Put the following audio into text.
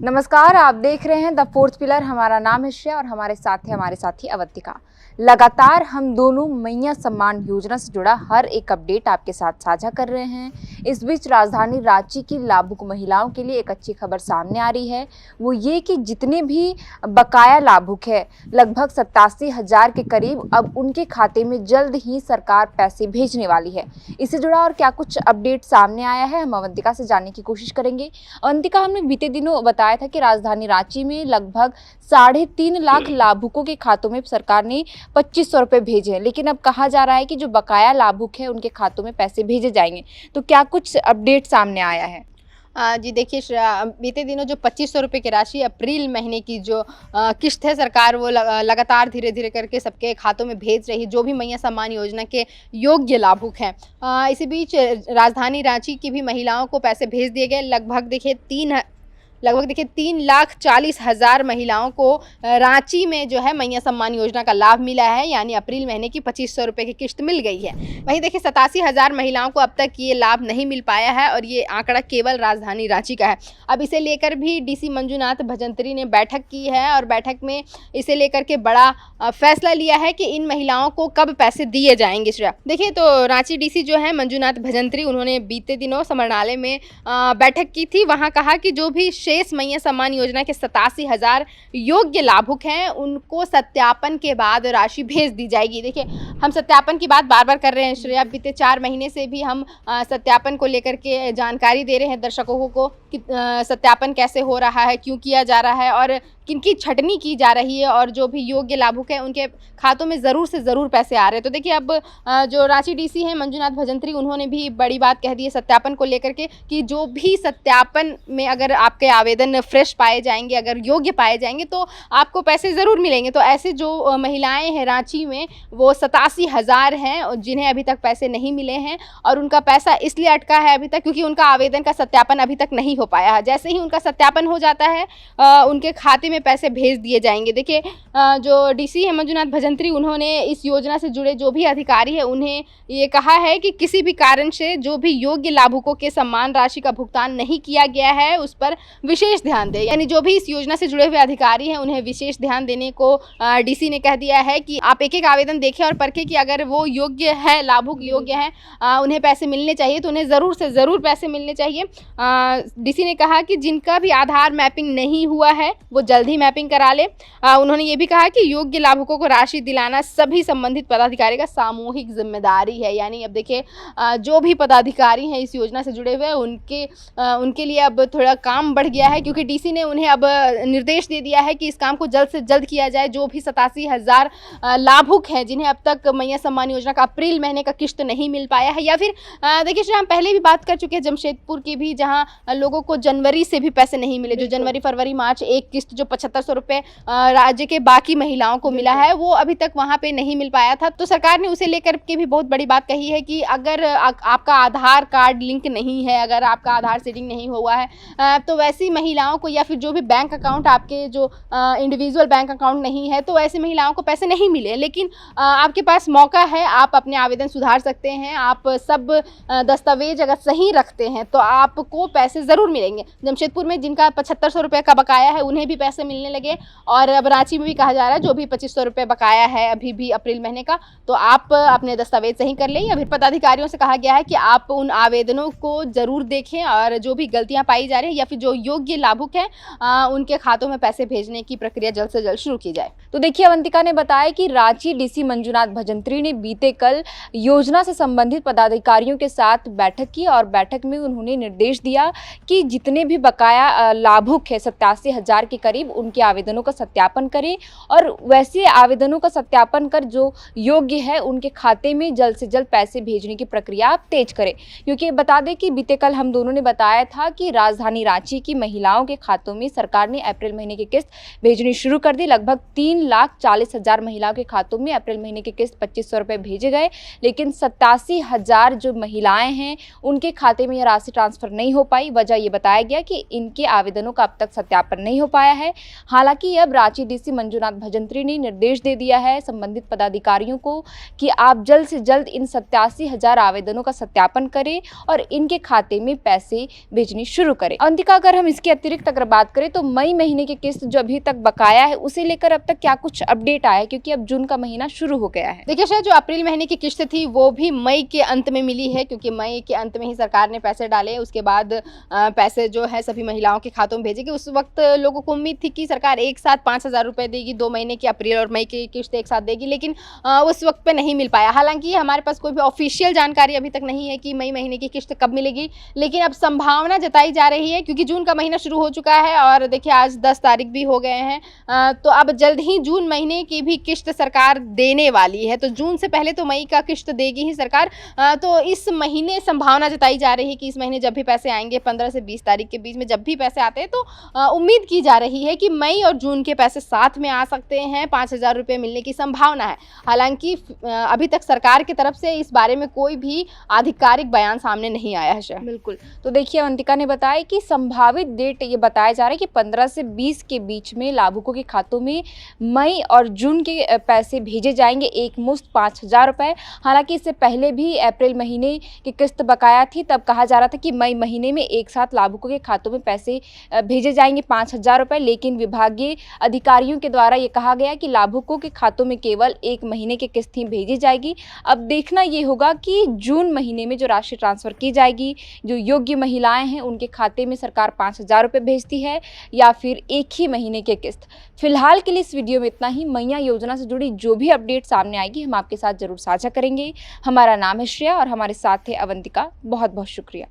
नमस्कार, आप देख रहे हैं द फोर्थ पिलर। हमारा नाम है श्रेया और हमारे साथी अवंतिका। लगातार हम दोनों मैया सम्मान योजना से जुड़ा हर एक अपडेट आपके साथ साझा कर रहे हैं। इस बीच राजधानी रांची की लाभुक महिलाओं के लिए एक अच्छी खबर सामने आ रही है, वो ये कि जितने भी बकाया लाभुक है लगभग 87,000 के करीब, अब उनके खाते में जल्द ही सरकार पैसे भेजने वाली है। इससे जुड़ा और क्या कुछ अपडेट सामने आया है, हम अवंतिका से जानने की कोशिश करेंगे। अवंतिका, हमने बीते दिनों बताया था कि राजधानी रांची में लगभग 3.5 लाख लाभुकों के खातों में सरकार ने 2500 रुपए भेजे हैं, लेकिन अब कहा जा रहा है कि जो बकाया लाभुक है उनके खातों में पैसे भेजे जाएंगे। तो क्या कुछ अपडेट सामने आया है? जी देखिए श्रेया, बीते दिनों जो 2500 रुपये की राशि अप्रैल महीने की जो किश्त है सरकार वो लगातार धीरे धीरे करके सबके खातों में भेज रही है, जो भी मैया सम्मान योजना के योग्य लाभुक हैं। इसी बीच राजधानी रांची की भी महिलाओं को पैसे भेज दिए गए। लगभग देखिए 3,40,000 महिलाओं को रांची में जो है मैया सम्मान योजना का लाभ मिला है, यानी अप्रैल महीने की 2500 रुपये की किश्त मिल गई है। वहीं देखिए 87,000 महिलाओं को अब तक ये लाभ नहीं मिल पाया है और ये आंकड़ा केवल राजधानी रांची का है। अब इसे लेकर भी डीसी मंजुनाथ भजंत्री ने बैठक की है और बैठक में इसे लेकर के बड़ा फैसला लिया है कि इन महिलाओं को कब पैसे दिए जाएंगे। श्रेया देखिए, तो रांची डीसी जो है मंजुनाथ भजंत्री, उन्होंने बीते दिनों समरणालय में बैठक की थी। वहाँ कहा कि जो भी शेष मैया सम्मान योजना के 87,000 योग्य लाभुक हैं उनको सत्यापन के बाद राशि भेज दी जाएगी। देखिए, हम सत्यापन की बात बार बार कर रहे हैं श्रेया, बीते 4 महीने से भी हम सत्यापन को लेकर के जानकारी दे रहे हैं दर्शकों को कि सत्यापन कैसे हो रहा है, क्यों किया जा रहा है और किनकी छटनी की जा रही है और जो भी योग्य लाभुक हैं उनके खातों में ज़रूर से ज़रूर पैसे आ रहे हैं। तो देखिए, अब जो रांची डीसी हैं मंजुनाथ भजंत्री, उन्होंने भी बड़ी बात कह दी है सत्यापन को लेकर के कि जो भी सत्यापन में अगर आपके आवेदन फ्रेश पाए जाएंगे, अगर योग्य पाए जाएंगे तो आपको पैसे ज़रूर मिलेंगे। तो ऐसे जो महिलाएं हैं रांची में वो 87,000 हैं जिन्हें अभी तक पैसे नहीं मिले हैं और उनका पैसा इसलिए अटका है अभी तक क्योंकि उनका आवेदन का सत्यापन अभी तक नहीं हो पाया है। जैसे ही उनका सत्यापन हो जाता है उनके खाते में पैसे भेज दिए जाएंगे। देखिए, जो डीसी है मंजुनाथ भजंत्री, उन्होंने इस योजना से जुड़े जो भी अधिकारी है उन्हें ये कहा है कि किसी भी कारण से जो भी योग्य लाभुकों के सम्मान राशि का भुगतान नहीं किया गया है उस पर विशेष ध्यान दें। यानी जो भी इस योजना से जुड़े हुए अधिकारी हैं उन्हें विशेष ध्यान देने को डीसी ने कह दिया है कि आप एक एक आवेदन देखें और परखें कि अगर वो योग्य है, लाभुक योग्य हैं, उन्हें पैसे मिलने चाहिए तो उन्हें ज़रूर से ज़रूर पैसे मिलने चाहिए। डीसी ने कहा कि जिनका भी आधार मैपिंग नहीं हुआ है वो जल्द ही मैपिंग करा ले। उन्होंने ये भी कहा कि योग्य लाभुकों को राशि दिलाना सभी संबंधित पदाधिकारी का सामूहिक जिम्मेदारी है। यानी अब देखिए, जो भी पदाधिकारी हैं इस योजना से जुड़े हुए उनके लिए अब थोड़ा काम बढ़ गया है, क्योंकि डीसी ने उन्हें अब निर्देश दे दिया है कि इस काम को जल्द से जल्द किया जाए। जो भी 87,000 लाभुक हैं जिन्हें अब तक मैया सम्मान योजना का अप्रैल महीने का किश्त नहीं मिल पाया है, या फिर देखिए श्री, हम पहले भी बात कर चुके हैं जमशेदपुर की भी, जहाँ लोगों को जनवरी से भी पैसे नहीं मिले। जो जनवरी, फरवरी, मार्च एक किस्त जो 7500 रुपये राज्य के बाकी महिलाओं को मिला है वो अभी तक वहाँ पे नहीं मिल पाया था। तो सरकार ने उसे लेकर के भी बहुत बड़ी बात कही है कि अगर आपका आधार कार्ड लिंक नहीं है, अगर आपका आधार सीडिंग नहीं हुआ है, तो वैसी महिलाओं को, या फिर जो भी बैंक अकाउंट आपके जो इंडिविजुअल बैंक अकाउंट नहीं है, तो ऐसी महिलाओं को पैसे नहीं मिले। लेकिन आपके पास मौका है, आप अपने आवेदन सुधार सकते हैं, आप सब दस्तावेज अगर सही रखते हैं तो आपको पैसे ज़रूर मिलेंगे। जमशेदपुर में जिनका 7500 रुपये का बकाया है उन्हें भी पैसे मिलने लगे और अब रांची में भी कहा जा रहा है जो भी 2500 रुपये बकाया है अभी भी अप्रैल महीने का, तो आप अपने दस्तावेज सही कर लें। या फिर पदाधिकारियों से कहा गया है कि आप उन आवेदनों को ज़रूर देखें और जो भी गलतियां पाई जा रही हैं या फिर जो योग्य लाभुक हैं उनके खातों में पैसे भेजने की प्रक्रिया जल्द से जल्द शुरू की जाए। तो देखिए, अवंतिका ने बताया कि रांची डीसी मंजुनाथ भजंत्री ने बीते कल योजना से संबंधित पदाधिकारियों के साथ बैठक की और बैठक में उन्होंने निर्देश दिया कि जितने भी बकाया लाभुक है 87,000 के करीब, उनके आवेदनों का सत्यापन करें और वैसे आवेदनों का सत्यापन कर जो योग्य है उनके खाते में जल्द से जल्द पैसे भेजने की प्रक्रिया आप तेज करें। क्योंकि बता दें कि बीते कल हम दोनों ने बताया था कि राजधानी रांची की महिलाओं के खातों में सरकार ने अप्रैल महीने की किस्त भेजनी शुरू कर दी। लगभग 3,40,000 महिलाओं के खातों में अप्रैल महीने की किस्त 2500 रुपये भेजे गए, लेकिन 87,000 जो महिलाएं हैं उनके खाते में यह राशि ट्रांसफर नहीं हो पाई। वजह ये बताया गया कि इनके आवेदनों का अब तक सत्यापन नहीं हो पाया है। हालांकि अब रांची डीसी मंजूनाथ भजंत्री ने निर्देश दे दिया है संबंधित पदाधिकारियों को कि आप जल्द से जल्द इन 87,000 आवेदनों का सत्यापन करें और इनके खाते में पैसे भेजनी शुरू करें। अंतिका, अगर हम इसके अतिरिक्त अगर बात करें तो मई महीने की किस्त जो अभी तक बकाया है उसे लेकर अब तक क्या कुछ अपडेट आया है, क्योंकि अब जून का महीना शुरू हो गया है। देखिए शायद जो अप्रैल महीने की किस्त थी वो भी मई के अंत में मिली है, क्योंकि मई के अंत में ही सरकार ने पैसे डाले। उसके बाद पैसे जो है सभी महिलाओं के खातों में भेजे गए। उस वक्त लोगों को उम्मीद थी कि सरकार एक साथ 5,000 रुपये देगी, 2 महीने की अप्रैल और मई की किस्त एक साथ देगी, लेकिन उस वक्त पे नहीं मिल पाया। हालांकि हमारे पास कोई भी ऑफिशियल जानकारी अभी तक नहीं है कि मई महीने की किस्त कब मिलेगी, लेकिन अब संभावना जताई जा रही है क्योंकि जून का महीना शुरू हो चुका है और देखिए आज 10 तारीख भी हो गए हैं, तो अब जल्द ही जून महीने की भी किस्त सरकार देने वाली है। तो जून से पहले तो मई का किस्त देगी ही सरकार। तो इस महीने संभावना जताई जा रही है कि इस महीने जब भी पैसे आएंगे 15 से 20 तारीख के बीच में जब भी पैसे आते हैं, तो उम्मीद की जा रही है कि मई और जून के पैसे साथ में आ सकते हैं। 5,000 रुपये मिलने की संभावना है। हालांकि अभी तक सरकार की तरफ से इस बारे में कोई भी आधिकारिक बयान सामने नहीं आया है। बिल्कुल, तो देखिए अवंतिका ने बताया कि संभावित डेट ये बताया जा रहा है कि 15 से 20 के बीच में लाभुकों के खातों में मई और जून के पैसे भेजे जाएंगे, एक मुश्त 5,000 रुपये। हालांकि इससे पहले भी अप्रैल महीने की किस्त बकाया थी, तब कहा जा रहा था कि मई महीने में एक साथ लाभुकों के खातों में पैसे भेजे जाएंगे 5,000 रुपये, लेकिन विभागीय अधिकारियों के द्वारा ये कहा गया कि लाभुकों के खातों में केवल एक महीने की किस्त ही भेजी जाएगी। अब देखना ये होगा कि जून महीने में जो राशि ट्रांसफ़र की जाएगी, जो योग्य महिलाएं हैं उनके खाते में सरकार 5,000 रुपये भेजती है या फिर एक ही महीने की किस्त। फिलहाल के लिए इस वीडियो में इतना ही। मैया योजना से जुड़ी जो भी अपडेट सामने आएगी हम आपके साथ जरूर साझा करेंगे। हमारा नाम है श्रेया और हमारे साथ है अवंतिका। बहुत बहुत शुक्रिया।